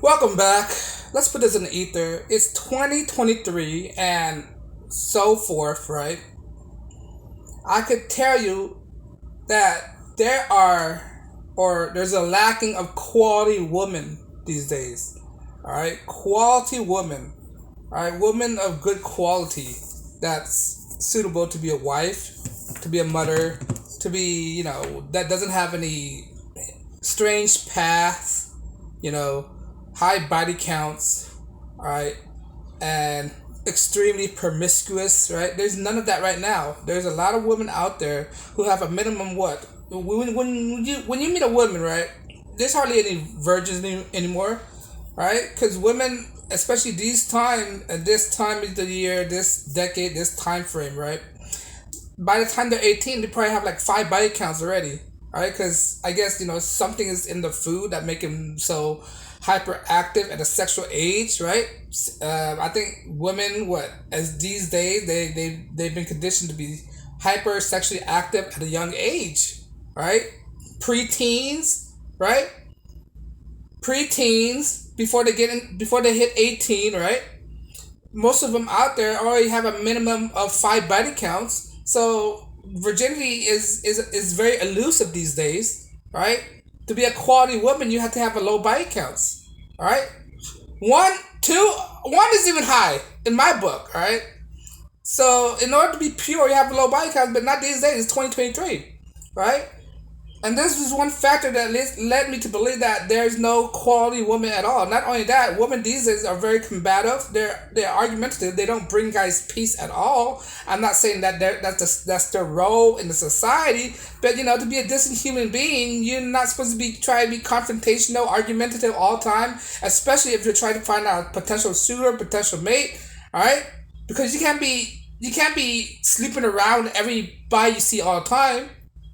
Welcome back. Let's put this in the ether. It's 2023 and so forth, right? I could tell you that there's a lacking of quality women these days. All right, quality women. All right, women of good quality that's suitable to be a wife, to be a mother, to be, that doesn't have any strange paths, you know, high body counts, all right, and extremely promiscuous, right? There's none of that right now. There's a lot of women out there who have a minimum what? When you meet a woman, right? There's hardly any virgins anymore, right? Because women, especially at this time of the year, this decade, this time frame, right? By the time they're 18, they probably have like five body counts already, right? Because I guess something is in the food that make them so hyperactive at a sexual age, right? I think women, what as these days, they've been conditioned to be hyper sexually active at a young age, right? Preteens, right? Preteens before they hit 18, right? Most of them out there already have a minimum of five body counts. So virginity is very elusive these days, right? To be a quality woman, you have to have a low body counts, all right? One, two, one is even high in my book, all right? So in order to be pure, you have a low body count, but not these days. It's 2023, right? And this was one factor that led me to believe that there's no quality woman at all. Not only that, women these days are very combative. They're argumentative. They don't bring guys peace at all. I'm not saying that that's their role in the society, but to be a decent human being, you're not supposed to be trying to be confrontational, argumentative all the time. Especially if you're trying to find out a potential suitor, potential mate. All right, because you can't be sleeping around everybody you see all the time,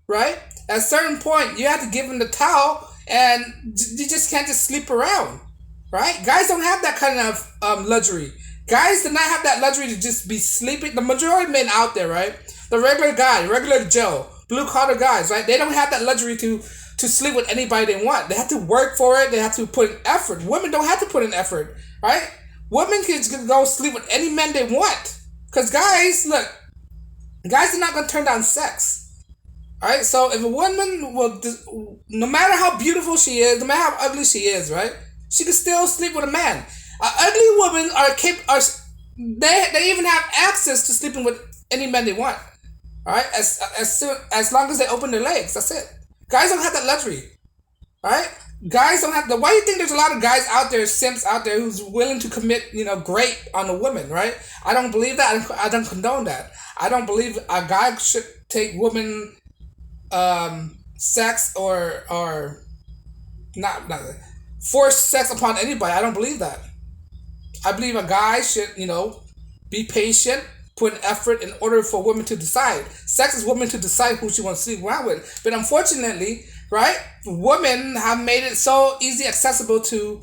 right? At a certain point, you have to give them the towel, and you just can't just sleep around, right? Guys don't have that kind of luxury. Guys do not have that luxury to just be sleeping. The majority of men out there, right? The regular guy, regular Joe, blue collar guys, right? They don't have that luxury to sleep with anybody they want. They have to work for it. They have to put in effort. Women don't have to put in effort, right? Women can just go sleep with any men they want. Because guys are not going to turn down sex. All right, so if a woman no matter how beautiful she is, no matter how ugly she is, right, she can still sleep with a man. Ugly women they even have access to sleeping with any man they want. All right, as long as they open their legs, that's it. Guys don't have that luxury. All right, guys don't have the. Why do you think there's a lot of guys out there, simps out there, who's willing to commit, grape on a woman, right? I don't believe that. I don't condone that. I don't believe a guy should take women sex or not force sex upon anybody. I don't believe that. I believe a guy should be patient, put in effort in order for women to decide. Sex is women to decide who she wants to sleep around with. But unfortunately, right, women have made it so easy accessible to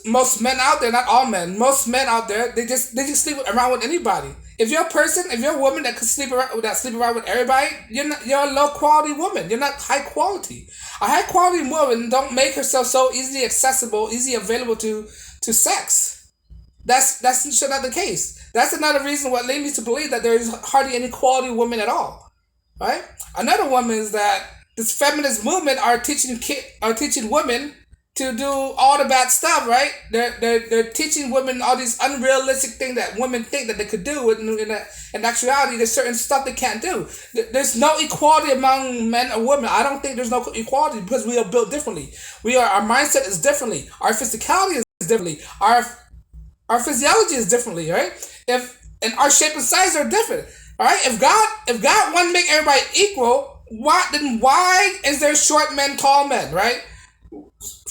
most men out there. Not all men. Most men out there, they just sleep around with anybody. If you're a woman that sleep around with everybody, you're a low quality woman. You're not high quality. A high quality woman don't make herself so easily accessible, easy available to sex. That's not the case. That's another reason what led me to believe that there is hardly any quality women at all. Right? Another one is that this feminist movement are teaching women to do all the bad stuff, right? They're teaching women all these unrealistic things that women think that they could do. In actuality, there's certain stuff they can't do. There's no equality among men and women. I don't think there's no equality because we are built differently. Our mindset is differently. Our physicality is differently. Our physiology is differently, right? And our shape and size are different. All right. If God wanted to make everybody equal, why is there short men, tall men, right?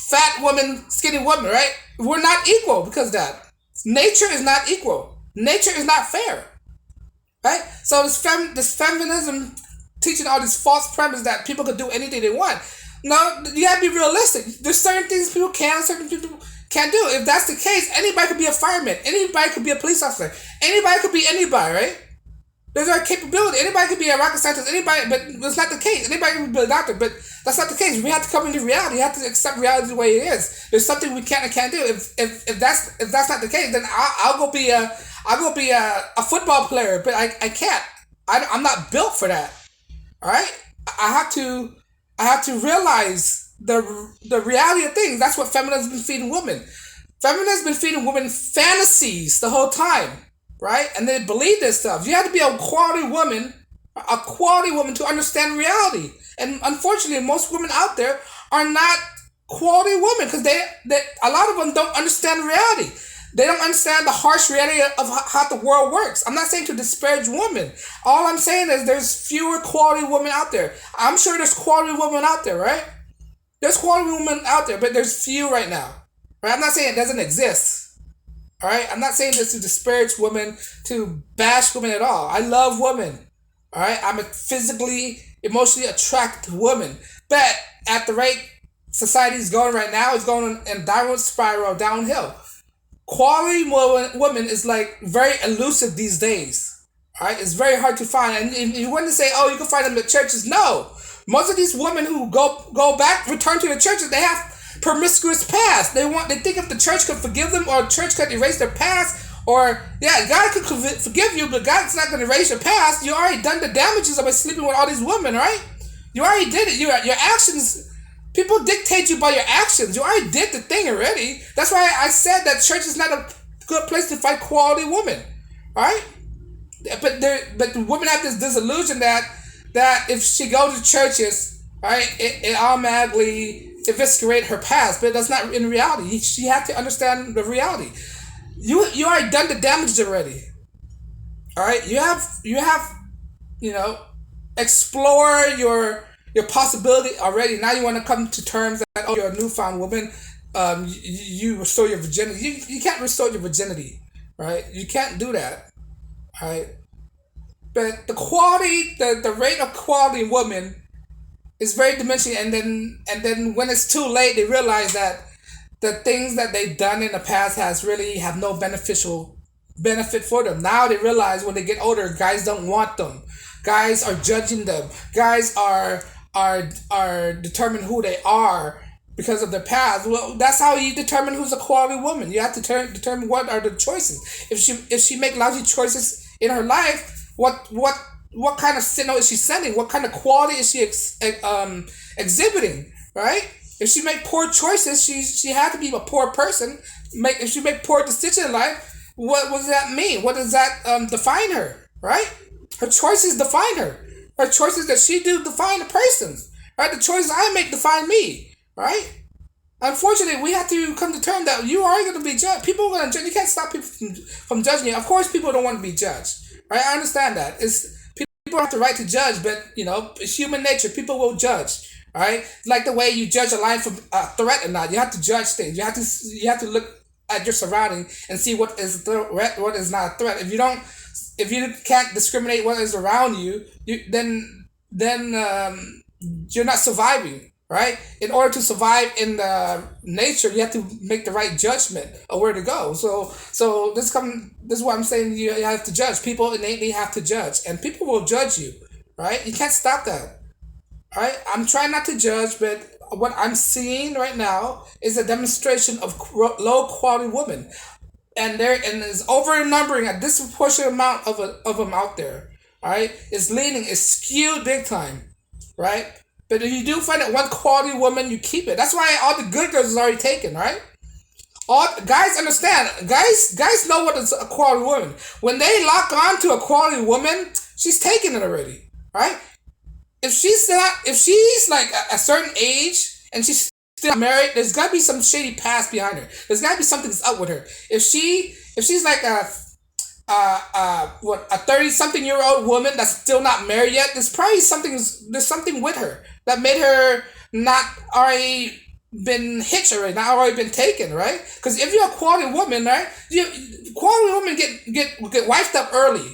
Fat woman, skinny woman, right? We're not equal because of that. Nature is not equal. Nature is not fair, right? So this feminism teaching all these false premise that people could do anything they want. No, you have to be realistic. There's certain things people can, certain people can't do. If that's the case, anybody could be a fireman. Anybody could be a police officer. Anybody could be anybody, right? There's our capability. Anybody can be a rocket scientist. Anybody, but that's not the case. Anybody can be a doctor, but that's not the case. We have to come into reality. We have to accept reality the way it is. There's something we can and can't do. If that's not the case, then I'll go be a football player. But I can't. I'm not built for that. All right. I have to realize the reality of things. That's what feminism has been feeding women. Feminism has been feeding women fantasies the whole time, right? And they believe this stuff. You have to be a quality woman to understand reality. And unfortunately, most women out there are not quality women because a lot of them don't understand reality. They don't understand the harsh reality of how the world works. I'm not saying to disparage women. All I'm saying is there's fewer quality women out there. I'm sure there's quality women out there, right? There's quality women out there, but there's few right now. Right? I'm not saying it doesn't exist. All right? I'm not saying this to disparage women, to bash women at all. I love women. All right? I'm a physically, emotionally attracted woman. But at the rate society is going right now, it's going in downward spiral, downhill. Quality woman is like very elusive these days. All right? It's very hard to find. And if you want to say, oh, you can find them at churches, no. Most of these women who go back, return to the churches, they have promiscuous past. They think if the church could forgive them or the church could erase their past, or yeah, God could forgive you, but God's not going to erase your past. You already done the damages by sleeping with all these women, right? You already did it. Your actions, people dictate you by your actions. You already did the thing already. That's why I said that church is not a good place to find quality women, right? But the women have this disillusion that if she goes to churches, right, it automatically eviscerate her past, but that's not in reality. She had to understand the reality. You already done the damage already. All right, you have you know explore your possibility already. Now you want to come to terms that oh, you're a newfound woman. You restore your virginity. You can't restore your virginity, right? You can't do that, right? But the rate of quality woman is very diminishing, and then when it's too late, they realize that the things that they've done in the past have no beneficial benefit for them. Now they realize when they get older, guys don't want them. Guys are judging them. Guys are determine who they are because of their past. Well, that's how you determine who's a quality woman. You have to determine what are the choices. If she make lousy choices in her life, what kind of signal is she sending? What kind of quality is she exhibiting? Right? If she make poor choices, she had to be a poor person. If she make poor decisions in life, what does that mean? What does that define her? Right? Her choices define her. Her choices that she do define the person. Right? The choices I make define me. Right? Unfortunately, we have to come to terms that you are going to be judged. People are going to judge. You can't stop people from judging you. Of course, people don't want to be judged. Right? I understand that. People have the right to judge, but it's human nature. People will judge. Right? Like the way you judge a lion from a threat or not. You have to judge things. You have to look at your surrounding and see what is a threat, what is not a threat. If you can't discriminate what is around you, then you're not surviving. Right? In order to survive in nature, you have to make the right judgment of where to go. So this is what I'm saying. You have to judge. People innately have to judge, and people will judge you. Right? You can't stop that. Right? I'm trying not to judge, but what I'm seeing right now is a demonstration of low quality women, and is over numbering a disproportionate amount of them out there. All right? It's skewed big time. Right? But if you do find that one quality woman, you keep it. That's why all the good girls is already taken, right? All guys understand. Guys know what is a quality woman. When they lock on to a quality woman, she's taking it already, right? If she's like a certain age and she's still married, there's gotta be some shady past behind her. There's gotta be something that's up with her. If she's like a 30-something-year-old woman that's still not married yet, there's something with her that made her not already been hitched already, not already been taken, right? Because if you're a quality woman, right, quality women get wifed up early,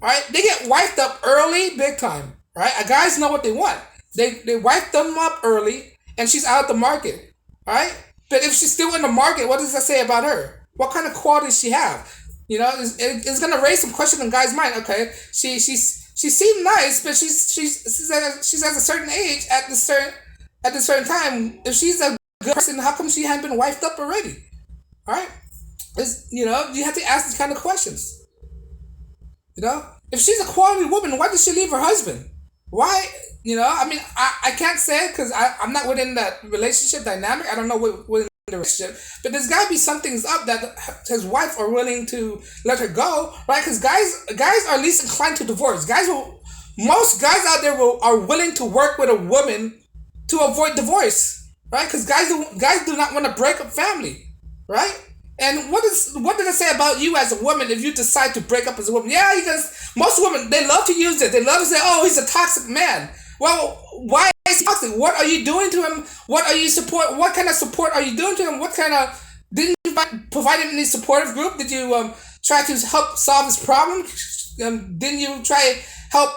right? They get wifed up early, big time, right? Guys know what they want. They wife them up early, and she's out of the market, right? But if she's still in the market, what does that say about her? What kind of quality does she have? It's gonna raise some question in guys' mind. Okay, she seemed nice, but she's at a certain age at the certain time. If she's a good person, how come she hadn't been wifed up already? All right, you have to ask these kind of questions. If she's a quality woman, why did she leave her husband? Why? I mean, I can't say it because I'm not within that relationship dynamic. I don't know what within the relationship, but there's got to be something's up that his wife are willing to let her go, right? Because guys are least inclined to divorce. Most guys out there are willing to work with a woman to avoid divorce, right? Because guys do not want to break up family, right? And what did it say about you as a woman if you decide to break up as a woman? Yeah, because most women, they love to use it. They love to say, "Oh, he's a toxic man." Well, why is he toxic? What are you doing to him? What kind of support are you doing to him? What kind of didn't you provide him any supportive group? Did you try to help solve his problem? Didn't you try help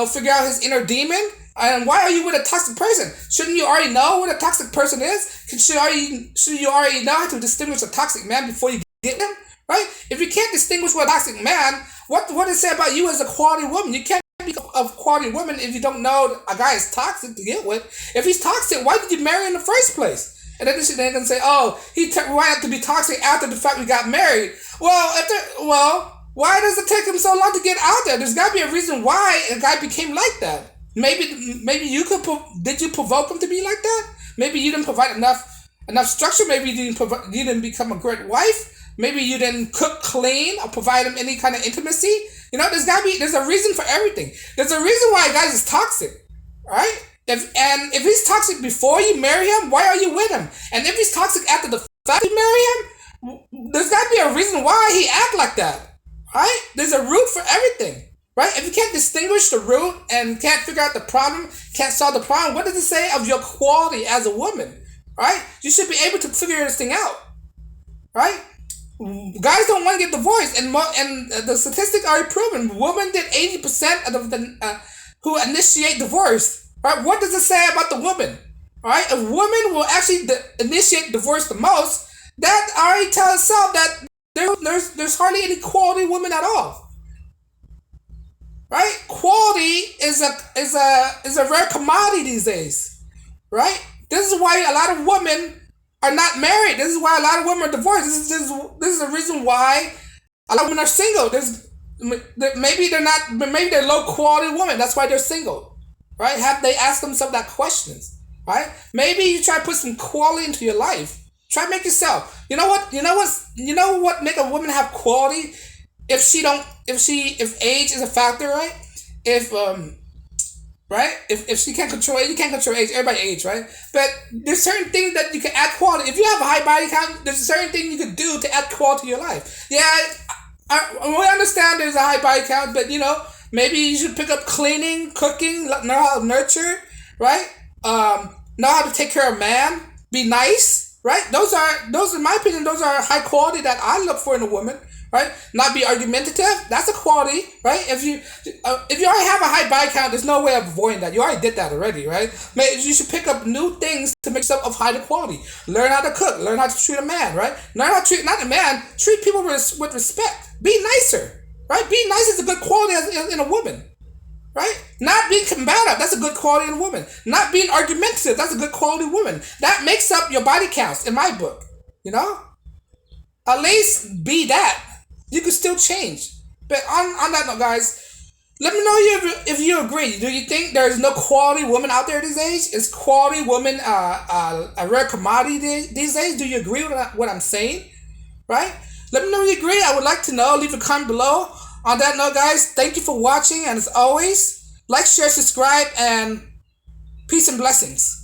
figure out his inner demon? And why are you with a toxic person? Shouldn't you already know what a toxic person is? Should you already know how to distinguish a toxic man before you get him? Right? If you can't distinguish what a toxic man, what does it say about you as a quality woman? You can't be a quality woman if you don't know a guy is toxic to get with. If he's toxic, why did you marry in the first place? And then they're gonna say, "Oh, he why have to be toxic after the fact we got married?" Why does it take him so long to get out there? There's got to be a reason why a guy became like that. Maybe did you provoke him to be like that? Maybe you didn't provide enough structure. Maybe you didn't become a great wife. Maybe you didn't cook, clean, or provide him any kind of intimacy. There's a reason for everything. There's a reason why a guy is toxic, right? If he's toxic before you marry him, why are you with him? And if he's toxic after the fact you marry him, there's got to be a reason why he act like that, right? There's a root for everything. Right? If you can't distinguish the root and can't figure out the problem, can't solve the problem, what does it say of your quality as a woman? Right? You should be able to figure this thing out. Right? Guys don't want to get divorced, and the statistics are proven. Women did 80% of the who initiate divorce. Right? What does it say about the woman? Right? A woman will actually initiate divorce the most. That already tells itself that there's hardly any quality women at all. Right? Quality is a rare commodity these days. Right? This is why a lot of women are not married. This is why a lot of women are divorced. This is the reason why a lot of women are single. Maybe they're low quality women. That's why they're single. Right? Have they asked themselves that questions? Right? Maybe you try to put some quality into your life. Try to make yourself. You know what make a woman have quality? If age is a factor, right? If she can't control age, you can't control age. Everybody age, right? But there's certain things that you can add quality. If you have a high body count, there's a certain thing you can do to add quality to your life. Yeah, we understand there's a high body count, but maybe you should pick up cleaning, cooking, know how to nurture, right? Know how to take care of a man, be nice, right? Those are, in my opinion, those are high quality that I look for in a woman. Right? Not be argumentative. That's a quality, right? If you already have a high body count, there's no way of avoiding that. You already did that already, right? Maybe you should pick up new things to make yourself of higher quality. Learn how to cook. Learn how to treat a man, right? Learn how to treat not a man. Treat people with respect. Be nicer, right? Being nice is a good quality in a woman, right? Not being combative. That's a good quality in a woman. Not being argumentative. That's a good quality woman. That makes up your body counts in my book. At least be that. You can still change. But on that note, guys, let me know if you agree. Do you think there is no quality woman out there these days? Is quality woman a rare commodity these days? Do you agree with what I'm saying? Right? Let me know if you agree. I would like to know. Leave a comment below. On that note, guys, thank you for watching. And as always, like, share, subscribe, and peace and blessings.